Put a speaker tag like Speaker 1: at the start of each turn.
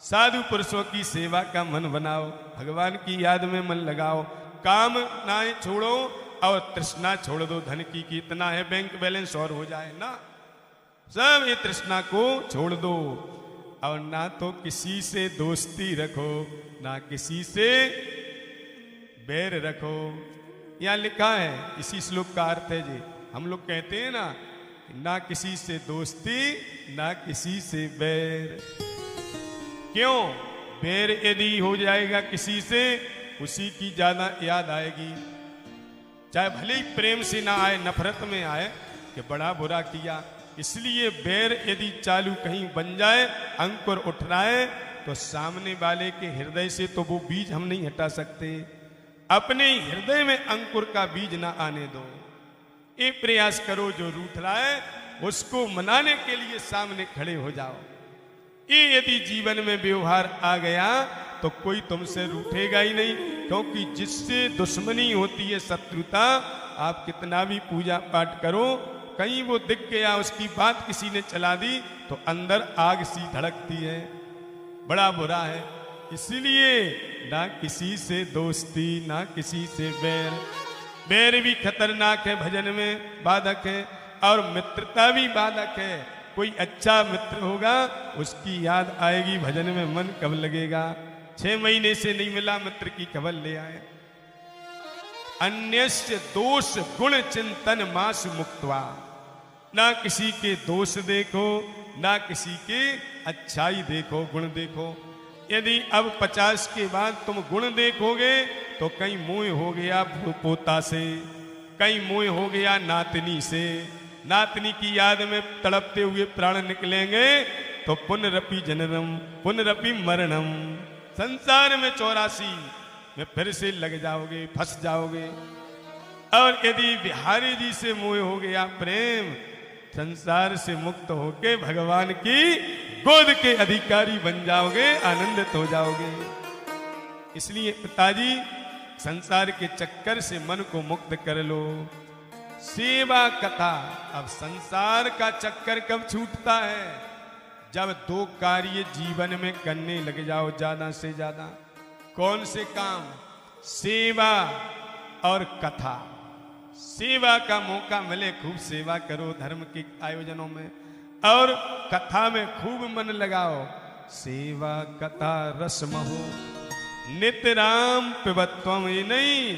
Speaker 1: साधु पुरुषों की सेवा का मन बनाओ, भगवान की याद में मन लगाओ, काम नाए छोड़ो और तृष्णा छोड़ दो धन की कि इतना है बैंक बैलेंस और हो जाए ना, सब ये तृष्णा को छोड़ दो। और ना तो किसी से दोस्ती रखो, ना किसी से बैर रखो। यहां लिखा है, इसी श्लोक का अर्थ है जी। हम लोग कहते हैं ना किसी से दोस्ती ना किसी से बैर। क्यों? बैर यदि हो जाएगा किसी से, उसी की ज्यादा याद आएगी, चाहे भले ही प्रेम से ना आए, नफरत में आए कि बड़ा बुरा किया। इसलिए बैर यदि चालू कहीं बन जाए, अंकुर उठ रहा है, तो सामने वाले के हृदय से तो वो बीज हम नहीं हटा सकते। अपने हृदय में अंकुर का बीज ना आने दो। ये प्रयास करो, जो रूठ रहा है उसको मनाने के लिए सामने खड़े हो जाओ। ये यदि जीवन में व्यवहार आ गया तो कोई तुमसे रूठेगा ही नहीं, क्योंकि जिससे दुश्मनी होती है, शत्रुता, आप कितना भी पूजा पाठ करो, कहीं वो दिख गया, उसकी बात किसी ने चला दी तो अंदर आग सी धड़कती है, बड़ा बुरा है। इसलिए ना किसी से दोस्ती ना किसी से बैर। बैर भी खतरनाक है, भजन में बाधक है, और मित्रता भी बाधक है। कोई अच्छा मित्र होगा, उसकी याद आएगी, भजन में मन कब लगेगा। 6 महीने से नहीं मिला मित्र की खबर ले आए। अन्यस्य दोष गुण चिंतन मास मुक्त्वा। ना किसी के दोष देखो, ना किसी के अच्छाई देखो, गुण देखो। यदि अब 50 के बाद तुम गुण देखोगे तो कहीं मोह हो गया पोता से, कहीं मोह हो गया नातनी से, नातनी की याद में तड़पते हुए प्राण निकलेंगे तो पुनरपि जननम पुनरपि मरणम, संसार में 84 में फिर से लग जाओगे, फंस जाओगे। और यदि बिहारी जी से मोह हो गया प्रेम, संसार से मुक्त होके भगवान की गोद के अधिकारी बन जाओगे, आनंदित हो जाओगे। इसलिए पिताजी, संसार के चक्कर से मन को मुक्त कर लो। सेवा कथा। अब संसार का चक्कर कब छूटता है? जब 2 कार्य जीवन में करने लग जाओ ज्यादा से ज्यादा। कौन से काम? सेवा और कथा। सेवा का मौका मिले खूब सेवा करो धर्म के आयोजनों में, और कथा में खूब मन लगाओ। सेवा कथा रसमहो नित राम पिबत्वम। ये नहीं